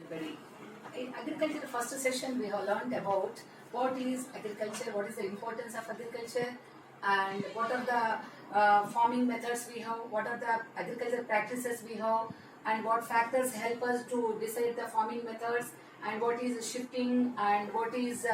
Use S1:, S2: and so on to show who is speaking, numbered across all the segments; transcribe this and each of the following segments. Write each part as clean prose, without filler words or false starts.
S1: everybody. In agriculture first session we have learned about what is agriculture, what is the importance of agriculture, and what are the farming methods we have, what are the agriculture practices we have, and what factors help us to decide the farming methods, and what is shifting, and what is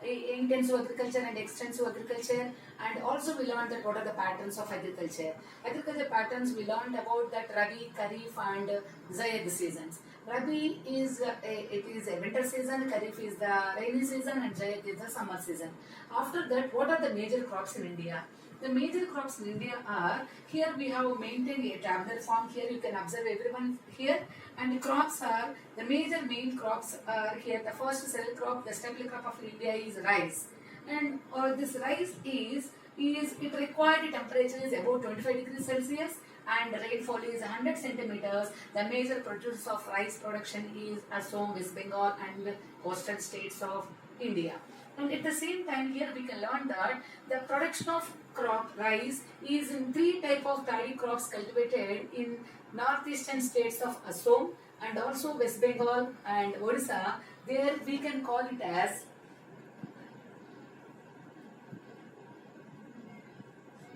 S1: intensive agriculture and extensive agriculture. And also we learned that what are the patterns of agriculture. Agriculture patterns we learned about that Rabi, Kharif and Zaid seasons. Rabi is it is a winter season, Kharif is the rainy season, and Zaid is the summer season. After that, what are the major crops in India? The major crops in India are, here we have maintained a tabular form. Here you can observe everyone here, and the crops are, the major main crops are here. The first cereal crop, the staple crop of India is rice, and this rice is it required temperature is about 25 degrees Celsius, and the rainfall is 100 centimeters. The major producers of rice production is Assam, West Bengal and coastal states of India. And at the same time, here we can learn that the production of crop rice is in three type of paddy crops cultivated in northeastern states of Assam and also West Bengal and Odisha. There we can call it as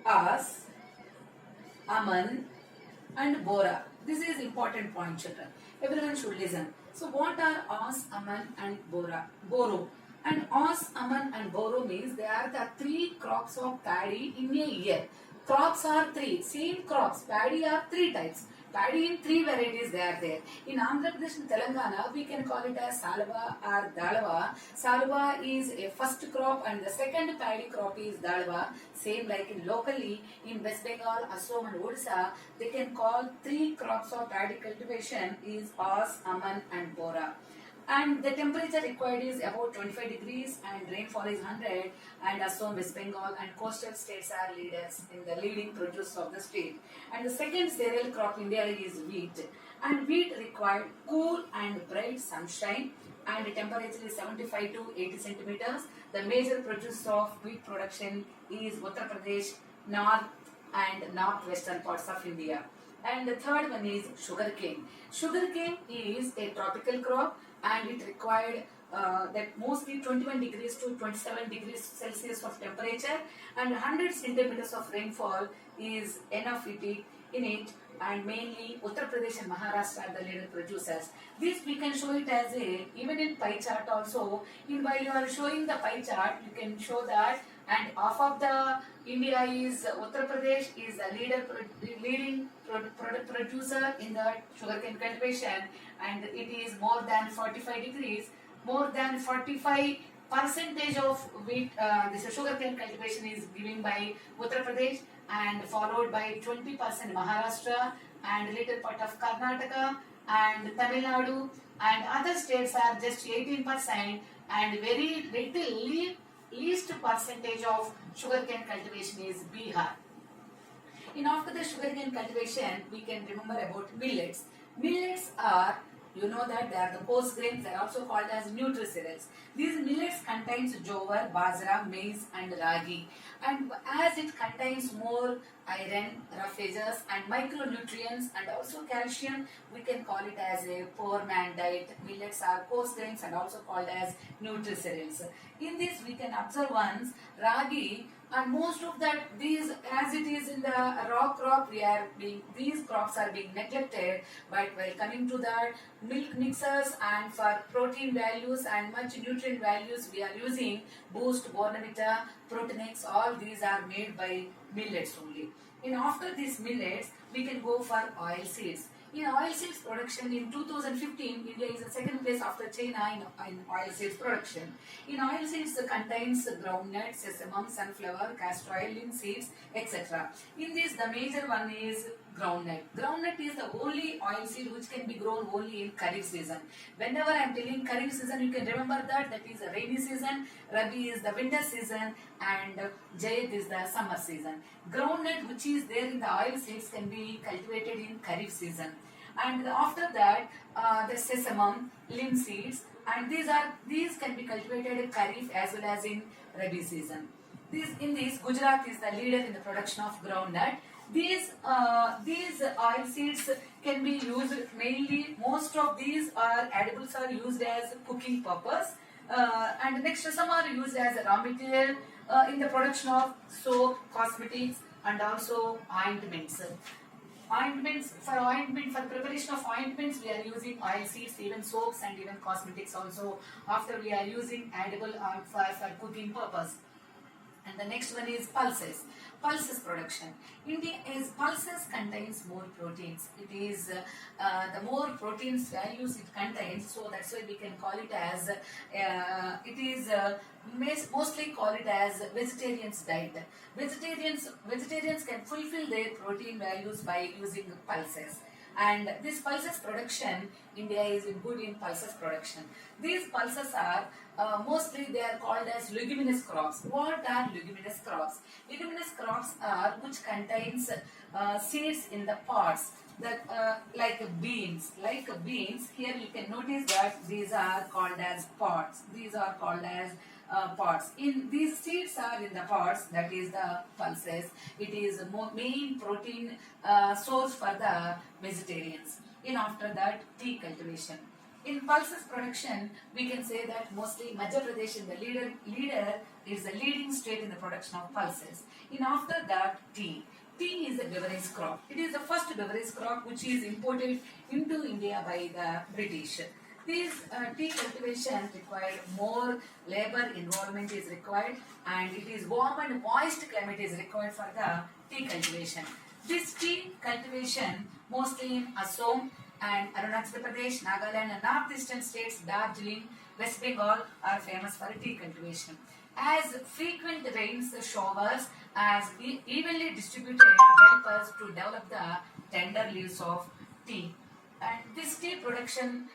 S1: As, Aman and Bora. This is important point, children. Everyone should listen. So what are As, Aman and Boro? And As, Aman and Boro means they are the three crops of paddy in a year. Crops are three. Same crops. Paddy are three types. Paddy in three varieties they are there. In Andhra Pradesh and Telangana, we can call it as Salva or Dalva. Salva is a first crop and the second paddy crop is Dalva. Same like in locally in West Bengal, Assam and Odisha, they can call three crops of paddy cultivation is As, Aman and Bora. And the temperature required is about 25 degrees and rainfall is 100, and Assam, West Bengal and coastal states are leaders in the leading produce of the state. And the second cereal crop India is wheat, and wheat required cool and bright sunshine, and the temperature is 75 to 80 centimeters. The major producer of wheat production is Uttar Pradesh, north and northwestern parts of India. And the third one is sugarcane. Sugarcane is a tropical crop and it required that mostly 21 degrees to 27 degrees Celsius of temperature and 100 centimeters of rainfall is enough in it, and mainly Uttar Pradesh and Maharashtra are the leading producers. This we can show it as a, even in pie chart also. While you are showing the pie chart, you can show that, and half of the India is Uttar Pradesh is the leading producer in the sugarcane cultivation, and it is more than 45 degrees, more than 45 percentage of wheat, this sugarcane cultivation is given by Uttar Pradesh, and followed by 20% Maharashtra and little part of Karnataka and Tamil Nadu, and other states are just 18%, and very little least percentage of sugarcane cultivation is Bihar. In after the sugarcane cultivation, we can remember about millets. Millets are, you know that they are the coarse grains, they are also called as nutri-cereals. These millets contains jowar, bajra, maize and ragi. And as it contains more iron, roughages and micronutrients and also calcium, we can call it as a poor man diet. Millets are coarse grains and also called as nutri-cereals. In this we can observe once ragi, and most of that these, as it is in the raw crop, these crops are being neglected, but while coming to the milk mixers and for protein values and much nutrient values we are using Boost, Bournvita, Proteinix, all these are made by millets only. In after these millets we can go for oil seeds. In oil seeds production in 2015, India is the second place after China in oil seeds production. In oil seeds contains groundnut, sesame, sunflower, castor oil, linseeds, etc. In this, the major one is groundnut. Groundnut is the only oil seed which can be grown only in Kharif season. Whenever I am telling Kharif season, you can remember that is a rainy season, Rabi is the winter season, and Zaid is the summer season. Groundnut, which is there in the oil seeds, can be cultivated in Kharif season. And after that, the sesame, linseeds, and these can be cultivated in Kharif as well as in Rabi season. Gujarat is the leader in the production of groundnut. These oil seeds can be used mainly, most of these are edibles are used as cooking purpose, and next some are used as a raw material in the production of soap, cosmetics, and also ointments. Ointments, for ointment, for preparation of ointments we are using oil seeds, even soaps and even cosmetics also. After we are using edible for cooking purpose. And the next one is pulses. Pulses production. India is pulses contains more proteins. It is the more proteins values it contains, so that's why we can call it as mostly call it as vegetarians diet. Vegetarians can fulfill their protein values by using pulses. And this pulses production, India is good in pulses production. These pulses are mostly they are called as leguminous crops. What are leguminous crops? Leguminous crops are which contains seeds in the pods, that like beans. Here you can notice that these are called as pods. These are called as pods. In these seeds are in the pods, that is the pulses. It is main protein source for the vegetarians. In after that, tea cultivation. In pulses production, we can say that mostly Madhya Pradesh is the leader is the leading state in the production of pulses. In after that, tea. Tea is a beverage crop. It is the first beverage crop which is imported into India by the British. This tea cultivation required more labor involvement is required, and it is warm and moist climate is required for the tea cultivation. This tea cultivation mostly in Assam and Arunachal Pradesh, Nagaland and northeastern states, Darjeeling, West Bengal are famous for tea cultivation. As frequent rains showers as evenly distributed help us to develop the tender leaves of tea. And this tea production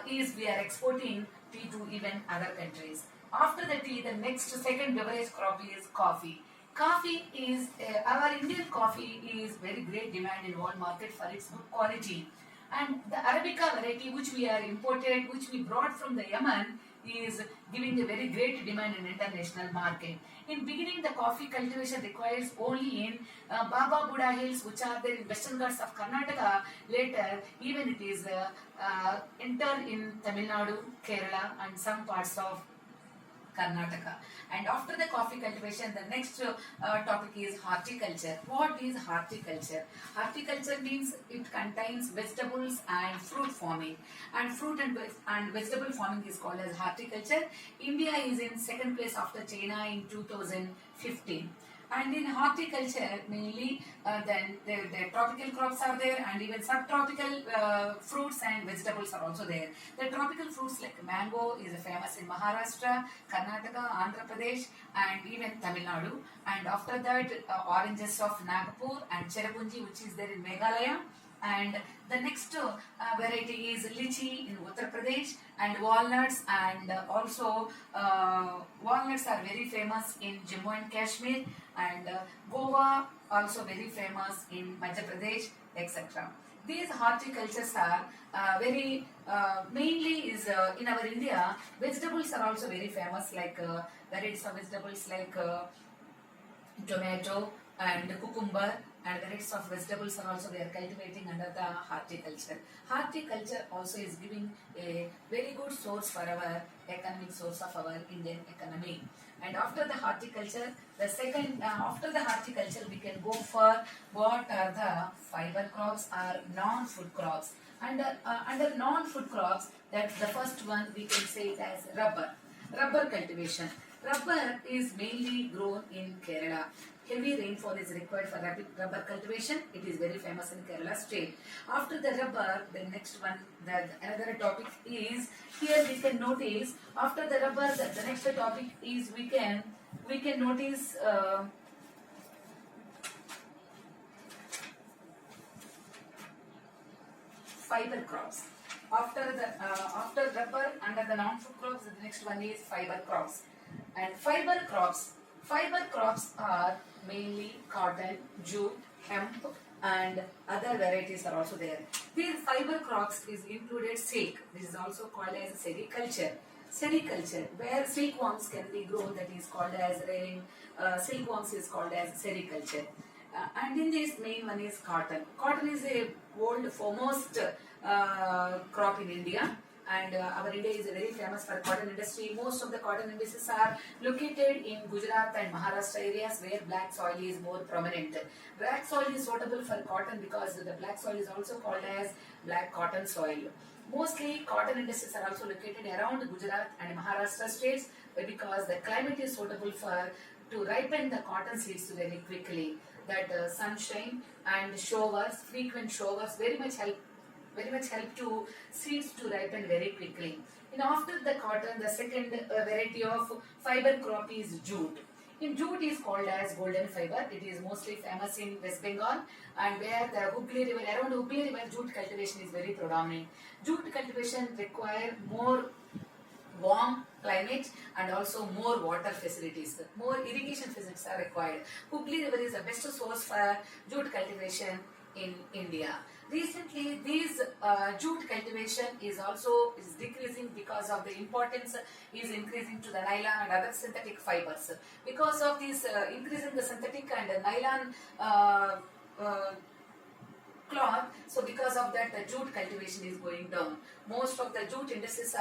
S1: is we are exporting tea to even other countries. After the tea, the next second beverage crop is coffee. Coffee is our Indian coffee is very great demand in world market for its good quality, and the Arabica variety which we are imported, which we brought from the Yemen, is giving a very great demand in international market. In beginning, the coffee cultivation requires only in Baba Buddha Hills, which are there in Western Ghats of Karnataka. Later, even it is entered in Tamil Nadu, Kerala, and some parts of Karnataka. And after the coffee cultivation, the next topic is horticulture. What is horticulture? Horticulture means it contains vegetables and fruit farming. And fruit and vegetable farming is called as horticulture. India is in second place after China in 2015. And in horticulture, mainly then the tropical crops are there, and even subtropical fruits and vegetables are also there. The tropical fruits like mango is famous in Maharashtra, Karnataka, Andhra Pradesh, and even Tamil Nadu. And after that, oranges of Nagpur and Cherrapunji, which is there in Meghalaya. And the next variety is lychee in Uttar Pradesh, and walnuts, and also walnuts are very famous in Jammu and Kashmir, and Goa also very famous in Madhya Pradesh, etc. These horticultures are very mainly is in our India. Vegetables are also very famous, like varieties of vegetables like tomato and cucumber, and varieties of vegetables are also they are cultivating under the horticulture. Horticulture also is giving a very good source for our economic source of our Indian economy. And after the horticulture, the second after the horticulture we can go for what are the fiber crops or non-food crops. Under non-food crops, that the first one we can say it as rubber. Rubber cultivation. Rubber is mainly grown in Kerala. Heavy rainfall is required for rubber cultivation. It is very famous in Kerala state. After the rubber, the next one, another topic is, here we can notice, after the rubber, the next topic is we can notice fiber crops. After rubber, under the non-food crops, the next one is fiber crops. And fiber crops are mainly cotton, jute, hemp, and other varieties are also there. These fiber crops is included silk. This is also called as sericulture. Sericulture, where silkworms can be grown, that is called as rearing silkworms is called as sericulture. And in this main one is cotton. Cotton is a world foremost crop in India. And our India is very famous for cotton industry. Most of the cotton industries are located in Gujarat and Maharashtra areas where black soil is more prominent. Black soil is suitable for cotton because the black soil is also called as black cotton soil. Mostly cotton industries are also located around Gujarat and Maharashtra states because the climate is suitable for to ripen the cotton seeds very quickly. That sunshine and showers, frequent showers, very much help to seeds to ripen very quickly. And after the cotton, the second variety of fiber crop is jute. In jute is called as golden fiber. It is mostly famous in West Bengal and where the Hooghly river, around Hooghly river, jute cultivation is very predominant. Jute cultivation require more warm climate and also more water facilities. More irrigation facilities are required. Hooghly river is the best source for jute cultivation in India. Recently, these jute cultivation is decreasing because of the importance is increasing to the nylon and other synthetic fibers. Because of this increasing the synthetic and the nylon cloth, so because of that the jute cultivation is going down. Most of the jute industries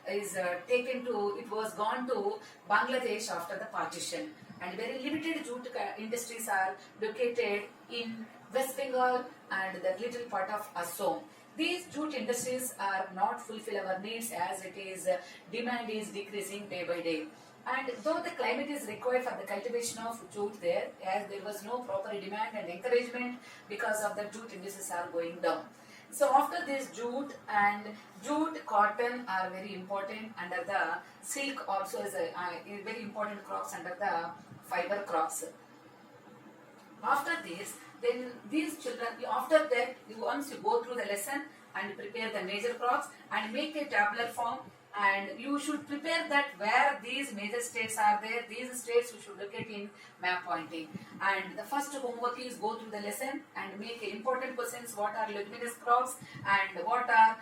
S1: it was gone to Bangladesh after the partition, and very limited jute industries are located in West Bengal and the little part of Assam. These jute industries are not fulfill our needs as it is demand is decreasing day by day. And though the climate is required for the cultivation of jute there, as there was no proper demand and encouragement because of the jute industries are going down. So after this jute cotton are very important under the silk also is a very important crops under the fiber crops. After this, then these children, after that, once you go through the lesson and prepare the major crops and make a tabular form, and you should prepare that where these major states are there, these states you should locate in map pointing. And the first homework is go through the lesson and make important questions, what are leguminous crops and what are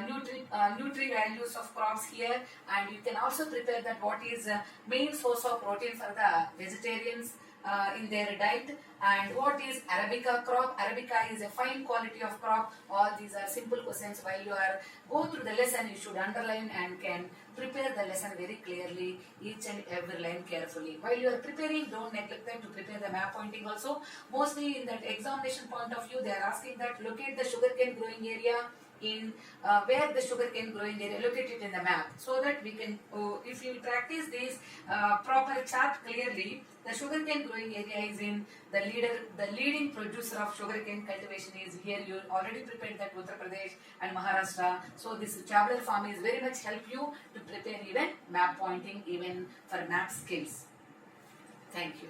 S1: nutri values of crops here, and you can also prepare that what is main source of protein for the vegetarians in their diet, and what is Arabica crop. Arabica is a fine quality of crop. All these are simple questions. While you are go through the lesson, you should underline and can prepare the lesson very clearly, each and every line carefully. While you are preparing, don't neglect them to prepare the map pointing also. Mostly in that examination point of view, they are asking that locate the sugarcane growing area in where the sugarcane growing area, locate it in the map, so that we can if you practice this proper chart clearly, the sugarcane growing area is in the leading producer of sugarcane cultivation is here. You already prepared that Uttar Pradesh and Maharashtra, so this tabular form is very much help you to prepare even map pointing, even for map skills. Thank you.